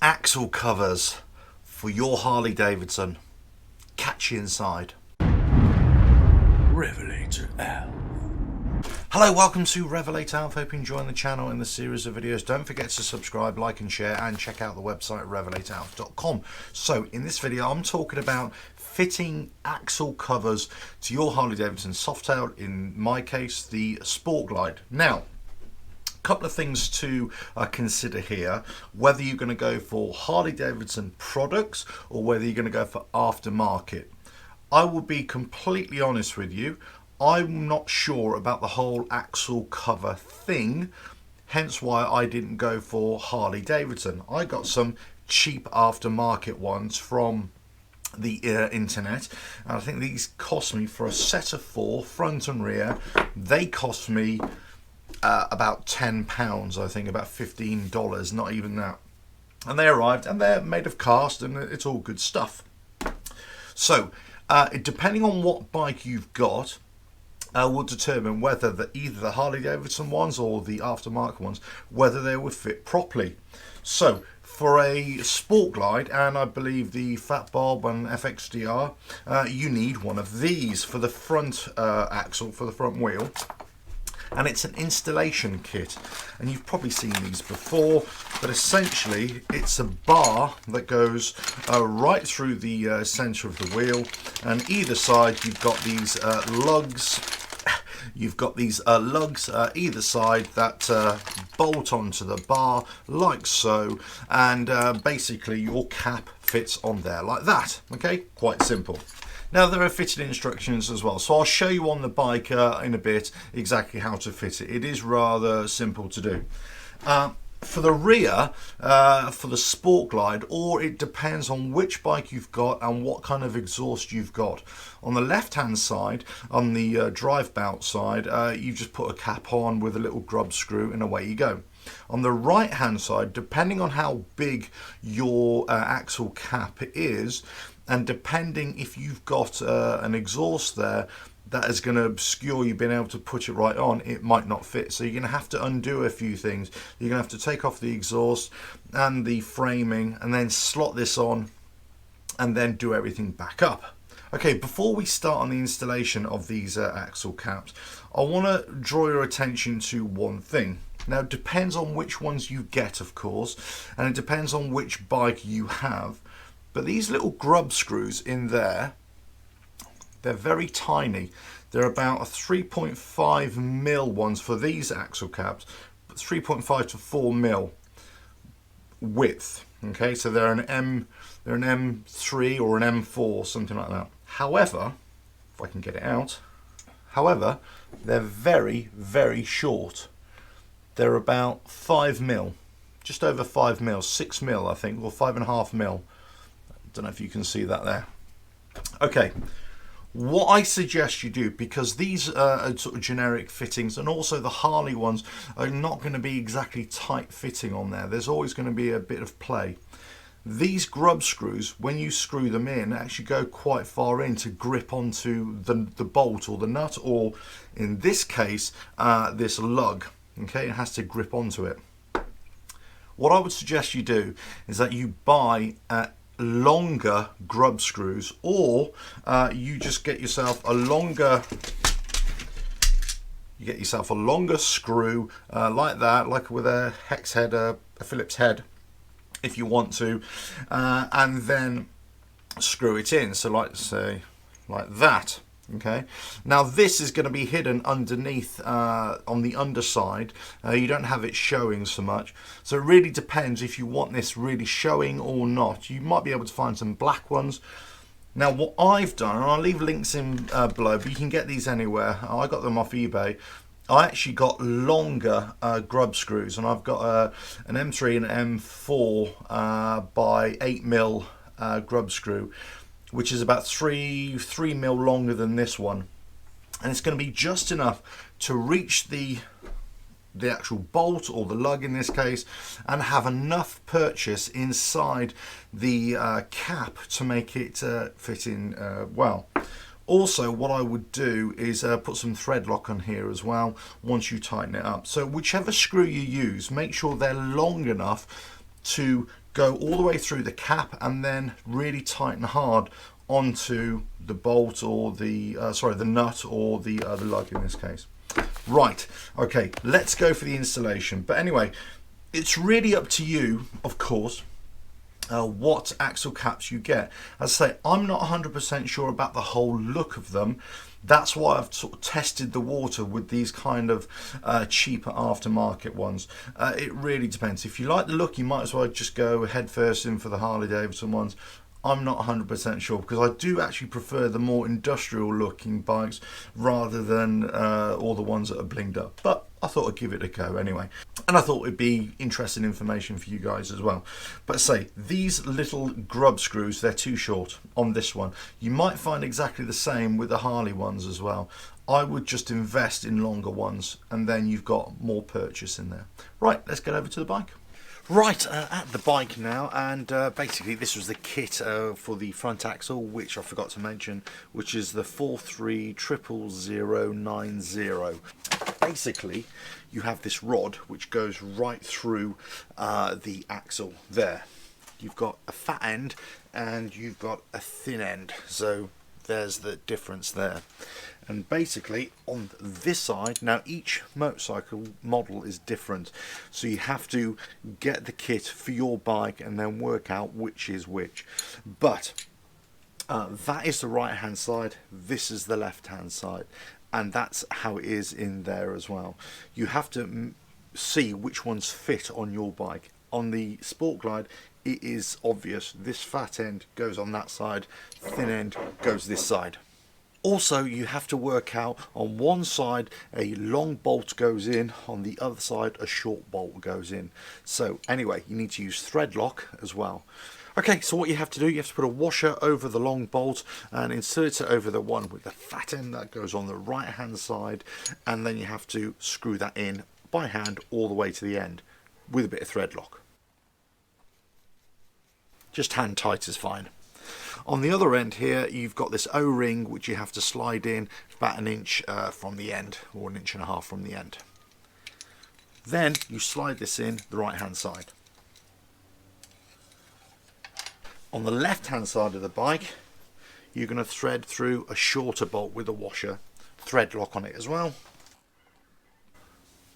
axle covers for your Harley Davidson. Catch you inside. RevelatorAlf. Hello, welcome to RevelatorAlf. Hope you're enjoying the channel and the series of videos. Don't forget to subscribe, like and share, and check out the website RevelatorAlf.com. So in this video I'm talking about fitting axle covers to your Harley Davidson Softail, in my case the Sport Glide. Now, couple of things to consider here, whether you're going to go for Harley Davidson products or whether you're going to go for aftermarket. I will be completely honest with you, I'm not sure about the whole axle cover thing, hence why I didn't go for Harley Davidson. I got some cheap aftermarket ones from the internet, and I think these cost me, for a set of 4 front and rear, they cost me about £10, I think, about $15, not even that. And they arrived and they're made of cast and it's all good stuff. So depending on what bike you've got will determine whether either the Harley Davidson ones or the aftermarket ones, whether they would fit properly. So for a Sport Glide, and I believe the Fat Bob and FXDR, you need one of these for the front axle, for the front wheel. And it's an installation kit, and you've probably seen these before, but essentially it's a bar that goes right through the center of the wheel, and either side you've got these lugs. You've got these lugs either side that bolt onto the bar like so, and basically your cap fits on there like that. Okay, quite simple. Now there are fitting instructions as well, so I'll show you on the bike in a bit exactly how to fit it. It is rather simple to do. For the rear, for the Sport Glide, or it depends on which bike you've got and what kind of exhaust you've got. On the left hand side, on the drive bout side, you just put a cap on with a little grub screw and away you go. On the right hand side, depending on how big your axle cap is, and depending if you've got an exhaust there that is going to obscure you being able to put it right on, it might not fit. So you're going to have to undo a few things. You're going to have to take off the exhaust and the framing and then slot this on and then do everything back up. Okay, before we start on the installation of these axle caps, I want to draw your attention to one thing. Now it depends on which ones you get, of course, and it depends on which bike you have. But these little grub screws in there, they're very tiny. They're about a 3.5mm ones for these axle caps, but 3.5 to 4mm width. Okay, so they're an M3 or an M4, something like that. However, if I can get it out, however, they're very, very short. They're about 5mm, just over 5mm, 6mm I think, or 5.5mm. Don't know if you can see that there. Okay, what I suggest you do, because these are sort of generic fittings, and also the Harley ones are not going to be exactly tight fitting on there. There's always going to be a bit of play. These grub screws, when you screw them in, actually go quite far in to grip onto the bolt or the nut, or in this case, this lug. Okay, it has to grip onto it. What I would suggest you do is that you buy longer grub screws, or you just get yourself a longer screw like that, like with a hex head, a Phillips head, if you want to, and then screw it in. So like, say, like that. Okay, now this is going to be hidden underneath on the underside. You don't have it showing so much, so it really depends if you want this really showing or not. You might be able to find some black ones. Now what I've done, and I'll leave links in below, but you can get these anywhere. I got them off eBay. I actually got longer grub screws, and I've got an M3 and an M4 by 8mm grub screw, which is about 3mm longer than this one, and it's going to be just enough to reach the actual bolt, or the lug in this case, and have enough purchase inside the cap to make it fit in well. Also, what I would do is put some thread lock on here as well once you tighten it up. So whichever screw you use, make sure they're long enough to go all the way through the cap and then really tighten hard onto the bolt or the the nut or the lug in this case. Right, okay, let's go for the installation. But anyway, it's really up to you, of course, what axle caps you get. As I say, I'm not 100% sure about the whole look of them. That's why I've sort of tested the water with these kind of cheaper aftermarket ones. It really depends. If you like the look, you might as well just go head first in for the Harley Davidson ones. I'm not 100% sure, because I do actually prefer the more industrial looking bikes rather than all the ones that are blinged up. But I thought I'd give it a go anyway. And I thought it'd be interesting information for you guys as well. But say, these little grub screws, they're too short on this one. You might find exactly the same with the Harley ones as well. I would just invest in longer ones, and then you've got more purchase in there. Right, let's get over to the bike. Right, at the bike now, and basically this was the kit for the front axle, which I forgot to mention, which is the 430090. Basically, you have this rod which goes right through the axle there. You've got a fat end and you've got a thin end, so there's the difference there. And basically on this side, now each motorcycle model is different, so you have to get the kit for your bike and then work out which is which. But that is the right hand side, this is the left hand side, and that's how it is in there as well. You have to see which ones fit on your bike. On the Sport Glide, it is obvious, this fat end goes on that side, thin end goes this side. Also, you have to work out, on one side a long bolt goes in, on the other side a short bolt goes in. So anyway, you need to use thread lock as well. Okay, so what you have to do, you have to put a washer over the long bolt and insert it over the one with the fat end that goes on the right hand side, and then you have to screw that in by hand all the way to the end with a bit of thread lock. Just hand tight is fine. On the other end here, you've got this O-ring which you have to slide in about 1 inch from the end, or 1.5 inches from the end. Then you slide this in the right hand side. On the left hand side of the bike, you're going to thread through a shorter bolt with a washer, thread lock on it as well.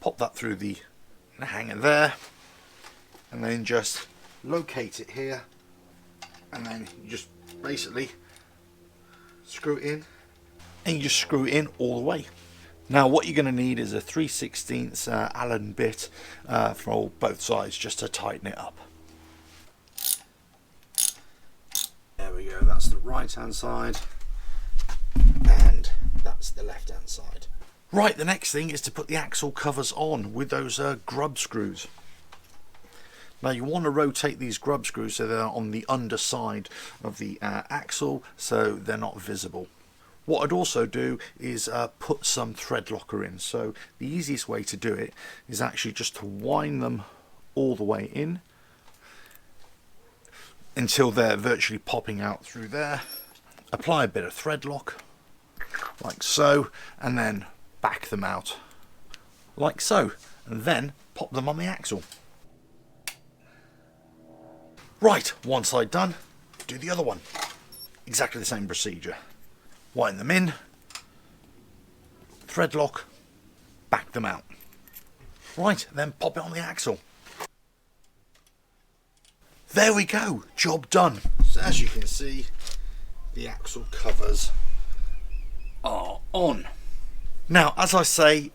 Pop that through the hanger there, and then just locate it here, and then you just basically screw it in, and you just screw it in all the way. Now what you're going to need is a 3/16 Allen bit for both sides, just to tighten it up. There we go, that's the right hand side and that's the left hand side. Right, the next thing is to put the axle covers on with those grub screws. Now you want to rotate these grub screws so they're on the underside of the axle, so they're not visible. What I'd also do is put some thread locker in. So the easiest way to do it is actually just to wind them all the way in until they're virtually popping out through there. Apply a bit of thread lock like so, and then back them out like so, and then pop them on the axle. Right, one side done, do the other one. Exactly the same procedure. Wind them in, thread lock, back them out. Right, then pop it on the axle. There we go, job done. So as you can see, the axle covers are on. Now, as I say,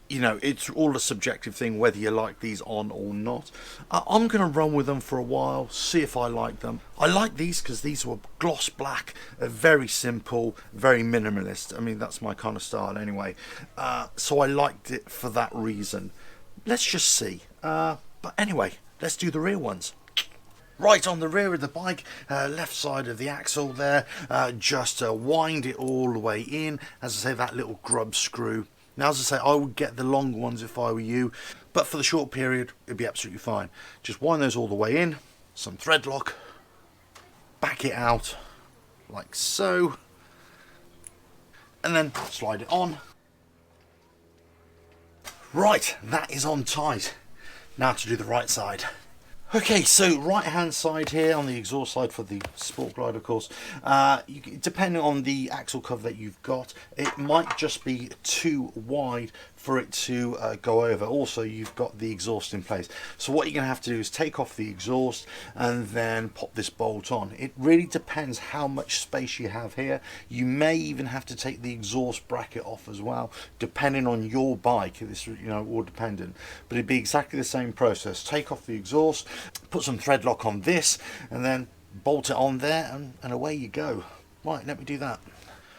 you know, it's all a subjective thing whether you like these on or not. I'm going to run with them for a while, see if I like them. I like these because these were gloss black, very simple, very minimalist. I mean, that's my kind of style anyway. So I liked it for that reason. Let's just see. But anyway, let's do the rear ones. Right, on the rear of the bike, left side of the axle there, just wind it all the way in. As I say, that little grub screw. Now, as I say, I would get the long ones if I were you, but for the short period, it'd be absolutely fine. Just wind those all the way in, some thread lock, back it out, like so, and then slide it on. Right, that is on tight. Now to do the right side. Okay, so right hand side here on the exhaust side for the Sport Glide, of course, depending on the axle cover that you've got, it might just be too wide for it to go over. Also, you've got the exhaust in place, so what you're going to have to do is take off the exhaust and then pop this bolt on. It really depends how much space you have here. You may even have to take the exhaust bracket off as well, depending on your bike. This, all dependent, but it'd be exactly the same process. Take off the exhaust, put some thread lock on this, and then bolt it on there, and away you go. Right, let me do that.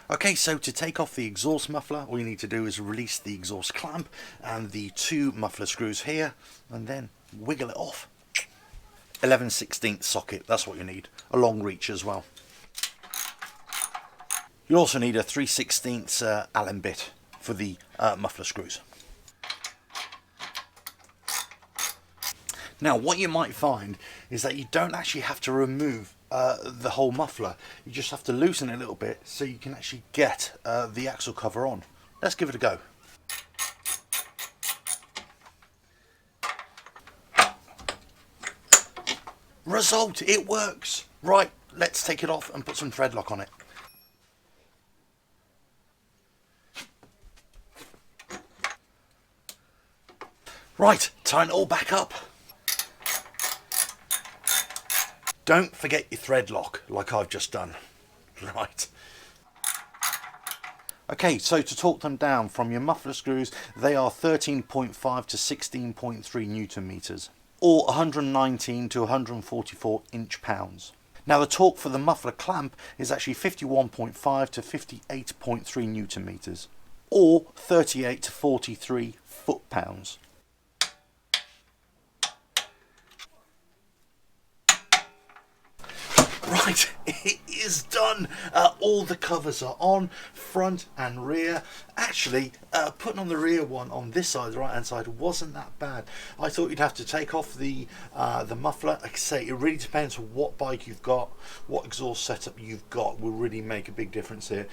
Okay, so to take off the exhaust muffler, all you need to do is release the exhaust clamp and the 2 muffler screws here, and then wiggle it off. 11/16 socket, that's what you need. A long reach as well. You also need a 3/16 Allen bit for the muffler screws. Now, what you might find is that you don't actually have to remove the whole muffler. You just have to loosen it a little bit so you can actually get the axle cover on. Let's give it a go. Result, it works. Right, let's take it off and put some thread lock on it. Right, tying it all back up. Don't forget your thread lock, like I've just done. Right. Okay, so to torque them down from your muffler screws, they are 13.5 to 16.3 Newton meters, or 119 to 144 inch-pounds. Now the torque for the muffler clamp is actually 51.5 to 58.3 Newton meters, or 38 to 43 foot-pounds. Right, it is done. All the covers are on, front and rear. Actually, putting on the rear one on this side, the right hand side, wasn't that bad. I thought you'd have to take off the muffler. Like I say, it really depends on what bike you've got, what exhaust setup you've got will really make a big difference here.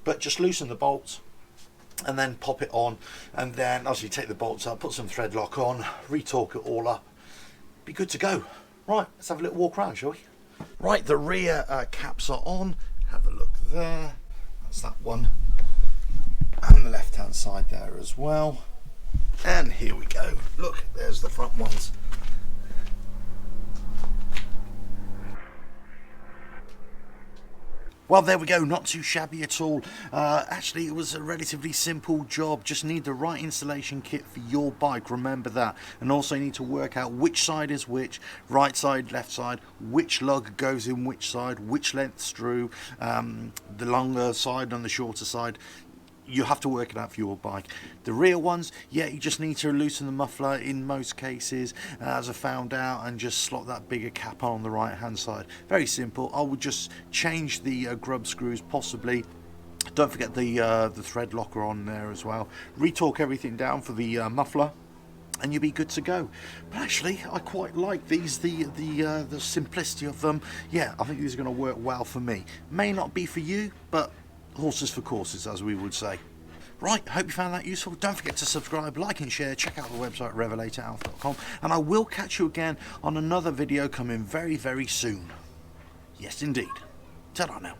But just loosen the bolts and then pop it on, and then obviously take the bolts out, put some thread lock on, re-torque it all up. Be good to go. Right, let's have a little walk around, shall we? Right, the rear caps are on. Have a look there. That's that one. And the left hand side there as well. And here we go. Look, there's the front ones. Well, there we go, not too shabby at all. Actually, it was a relatively simple job. Just need the right installation kit for your bike, remember that. And also you need to work out which side is which, right side, left side, which lug goes in which side, which length through, the longer side and the shorter side. You have to work it out for your bike. The rear ones, yeah, you just need to loosen the muffler in most cases, as I found out, and just slot that bigger cap on the right hand side. Very simple. I would just change the grub screws possibly. Don't forget the thread locker on there as well. Retorque everything down for the muffler, and you'll be good to go. But actually, I quite like these, the simplicity of them. Yeah, I think these are going to work well for me. May not be for you, but horses for courses, as we would say. Right, hope you found that useful. Don't forget to subscribe, like and share. Check out the website RevelatorAlf.com, and I will catch you again on another video coming very, very soon. Yes, indeed. Ta-da now.